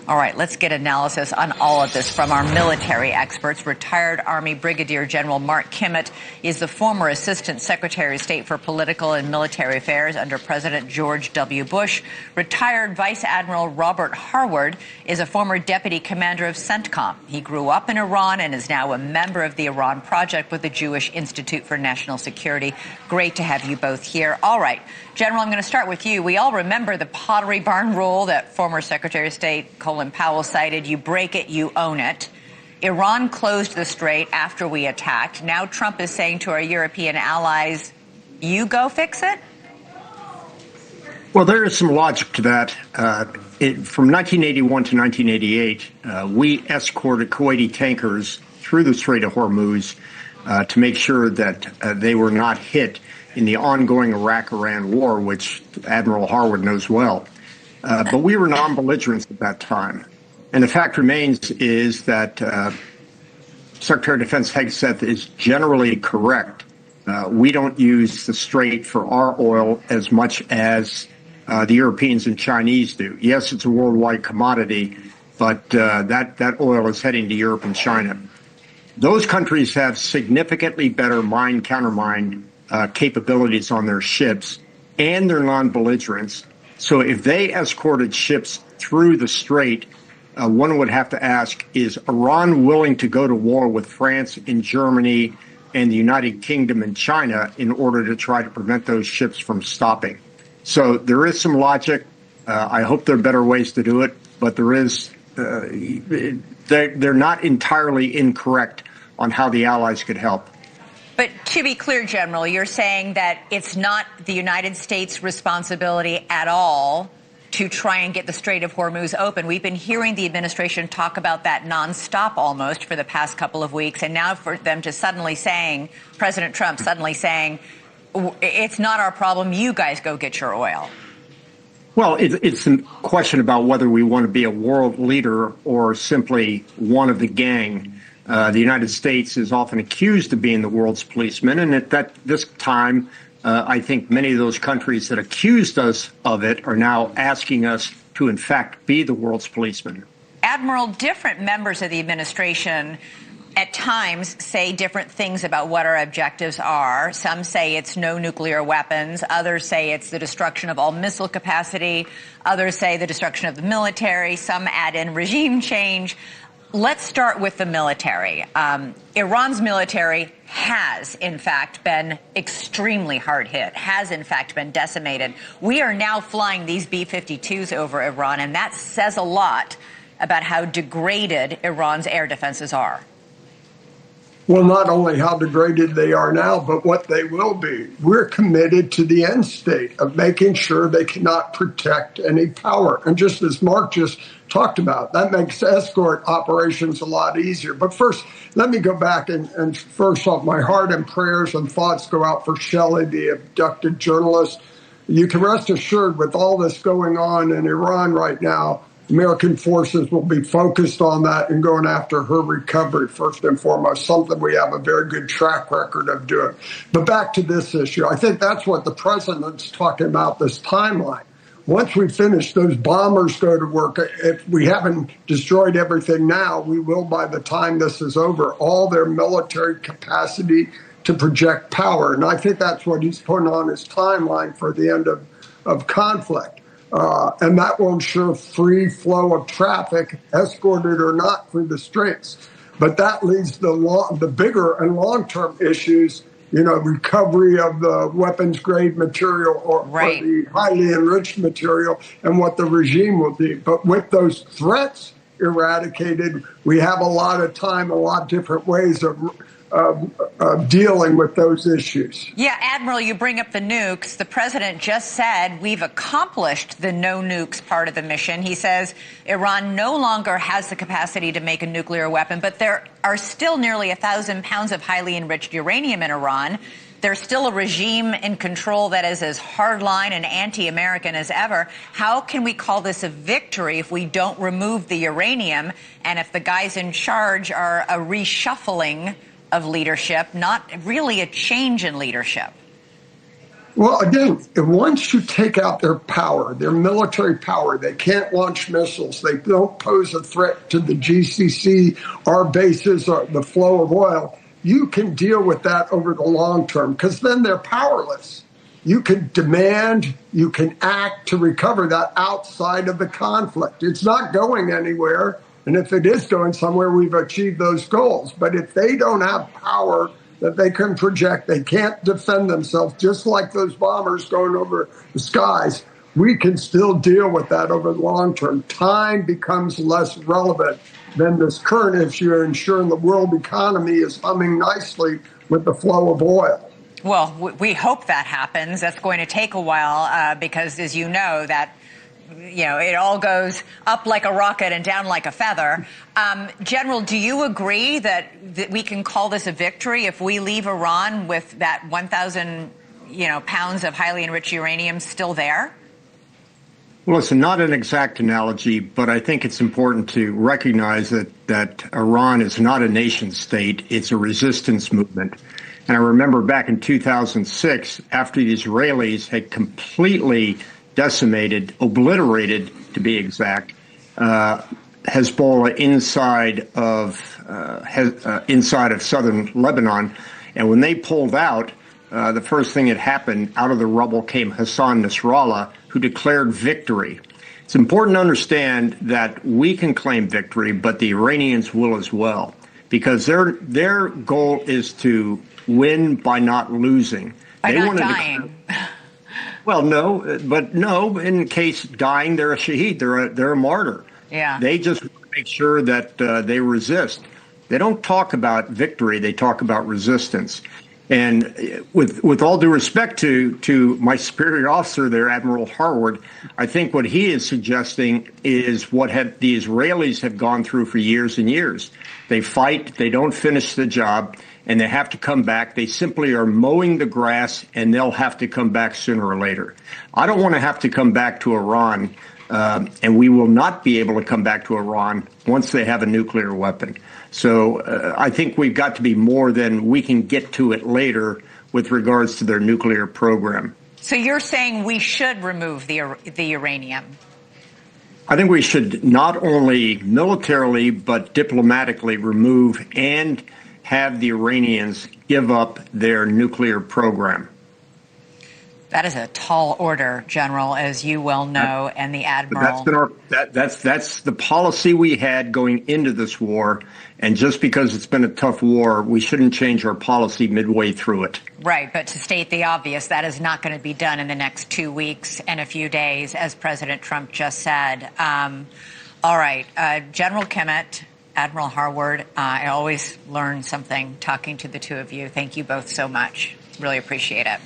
All right, let's get analysis on all of this from our military experts. Retired Army Brigadier General Mark Kimmett is the former Assistant Secretary of State for Political and Military Affairs under President George W. Bush. Retired Vice Admiral Robert Harward is a former Deputy Commander of CENTCOM. He grew up in Iran and is now a member of the Iran Project with the Jewish Institute for National Security. Great to have you both here. All right, General, I'm going to start with you. We all remember the Pottery Barn rule that former Secretary of State Colin Powell cited. You break it, you own it. Iran closed the strait after we attacked. Now Trump is saying to our European allies, you go fix it? Well, there is some logic to that. From 1981 to 1988, we escorted Kuwaiti tankers through the Strait of Hormuz to make sure that they were not hit in the ongoing Iraq-Iran war, which Admiral Harward knows well. But we were non-belligerents at that time. And the fact remains is that Secretary of Defense Hegseth is generally correct. We don't use the strait for our oil as much as the Europeans and Chinese do. Yes, it's a worldwide commodity, but that oil is heading to Europe and China. Those countries have significantly better mine, countermine capabilities on their ships, and they're non-belligerents. So if they escorted ships through the strait, one would have to ask, is Iran willing to go to war with France and Germany and the United Kingdom and China in order to try to prevent those ships from stopping? So there is some logic. I hope there are better ways to do it, but there is. They're not entirely incorrect on how the allies could help. But to be clear, General, you're saying that it's not the United States' responsibility at all to try and get the Strait of Hormuz open. We've been hearing the administration talk about that nonstop almost for the past couple of weeks. And now for them to suddenly saying, President Trump suddenly saying, it's not our problem, you guys go get your oil. Well, it's a question about whether we want to be a world leader or simply one of the gang. The United States is often accused of being the world's policeman, and at this time, I think many of those countries that accused us of it are now asking us to, in fact, be the world's policeman. Admiral, different members of the administration at times say different things about what our objectives are. Some say it's no nuclear weapons. Others say it's the destruction of all missile capacity. Others say the destruction of the military. Some add in regime change. Let's start with the military. Iran's military has, in fact, been extremely hard hit, has, in fact, been decimated. We are now flying these B-52s over Iran, and that says a lot about how degraded Iran's air defenses are. Well, not only how degraded they are now, but what they will be. We're committed to the end state of making sure they cannot protect any power. And just as Mark just talked about, that makes escort operations a lot easier. But first, let me go back and first off, my heart and prayers and thoughts go out for Shelley, the abducted journalist. You can rest assured with all this going on in Iran right now, American forces will be focused on that and going after her recovery first and foremost, something we have a very good track record of doing. But back to this issue, I think that's what the president's talking about, this timeline. Once we finish, those bombers go to work. If we haven't destroyed everything now, we will by the time this is over, all their military capacity to project power. And I think that's what he's putting on his timeline for the end of conflict. And that will ensure free flow of traffic, escorted or not, through the straits. But that leads the bigger and long-term issues, recovery of the weapons-grade material or the highly enriched material and what the regime will do. But with those threats eradicated, we have a lot of time, a lot of different ways of dealing with those issues. Yeah, Admiral, you bring up the nukes. The president just said we've accomplished the no nukes part of the mission. He says Iran no longer has the capacity to make a nuclear weapon, but there are still nearly 1,000 pounds of highly enriched uranium in Iran. There's still a regime in control that is as hardline and anti-American as ever. How can we call this a victory if we don't remove the uranium and if the guys in charge are a reshuffling of leadership, not really a change in leadership? Well, again, once you take out their power, their military power, they can't launch missiles. They don't pose a threat to the GCC, our bases, or the flow of oil. You can deal with that over the long term because then they're powerless. You can demand, you can act to recover that outside of the conflict. It's not going anywhere. And if it is going somewhere, we've achieved those goals. But if they don't have power that they can project, they can't defend themselves, just like those bombers going over the skies, we can still deal with that over the long term. Time becomes less relevant than this current issue, ensuring the world economy is humming nicely with the flow of oil. Well, we hope that happens. That's going to take a while because, as you know, it all goes up like a rocket and down like a feather. General, do you agree that we can call this a victory if we leave Iran with that 1,000, pounds of highly enriched uranium still there? Well, it's not an exact analogy, but I think it's important to recognize that Iran is not a nation state. It's a resistance movement. And I remember back in 2006, after the Israelis had completely decimated, obliterated, to be exact, Hezbollah inside of southern Lebanon, and when they pulled out, the first thing that happened, out of the rubble came Hassan Nasrallah, who declared victory. It's important to understand that we can claim victory, but the Iranians will as well, because their goal is to win by not losing. By not dying. Well, no. In case dying, they're a shaheed. They're a martyr. Yeah. They just make sure that they resist. They don't talk about victory. They talk about resistance. And with all due respect to my superior officer there, Admiral Harward, I think what he is suggesting is what the Israelis have gone through for years and years. They fight. They don't finish the job. And they have to come back. They simply are mowing the grass, and they'll have to come back sooner or later. I don't want to have to come back to Iran, and we will not be able to come back to Iran once they have a nuclear weapon. So I think we've got to be more than we can get to it later with regards to their nuclear program. So you're saying we should remove the uranium? I think we should not only militarily but diplomatically remove and have the Iranians give up their nuclear program. That is a tall order, General, as you well know, and the Admiral. That's the policy we had going into this war, and just because it's been a tough war, we shouldn't change our policy midway through it. Right, but to state the obvious, that is not going to be done in the next 2 weeks and a few days, as President Trump just said. All right, General Kimmitt, Admiral Harward, I always learn something talking to the two of you. Thank you both so much. Really appreciate it.